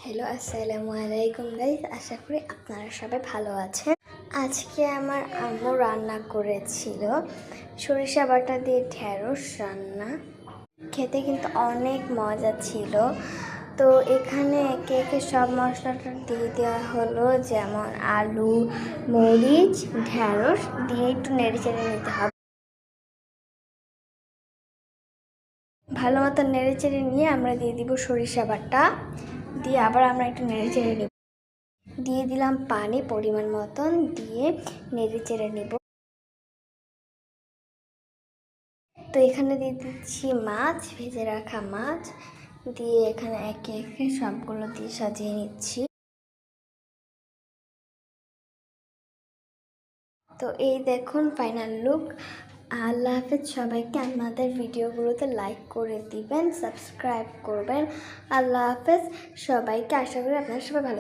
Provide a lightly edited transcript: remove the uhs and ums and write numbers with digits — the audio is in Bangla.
হ্যালো, আসসালামু আলাইকুম গাইস। আশা করি আপনারা সবাই ভালো আছেন। আজকে আমার আম্মু রান্না করেছিল সরিষা বাটা দিয়ে ঢেঁড়স রান্না। খেতে কিন্তু অনেক মজা ছিল। তো এখানে একে একে সব মশলাটা দিয়ে দেওয়া হলো, যেমন আলু, মরিচ, ঢেঁড়স দিয়ে একটু নেড়ে চেড়ে নিতে হবে। ভালো মতো নেড়ে চেড়ে নিয়ে আমরা দিয়ে দিব সরিষা বাটা, দিয়ে আবার আমরা একটু নেড়ে চেড়ে নিব। দিয়ে দিলাম পানি পরিমাণ মতন, দিয়ে নেড়ে চেড়ে নিব। তো এখানে দিয়ে দিচ্ছি মাছ, ভেজে রাখা মাছ, দিয়ে এখানে একে একে সবগুলো দিয়ে সাজিয়ে নিচ্ছি। তো এই দেখুন ফাইনাল লুক। আল্লাহ হাফেজ সবাইকে। আমাদের ভিডিওগুলোতে লাইক করে দিবেন, সাবস্ক্রাইব করবেন। আল্লাহ হাফেজ সবাইকে। আশা করি আপনারা সবাই ভালো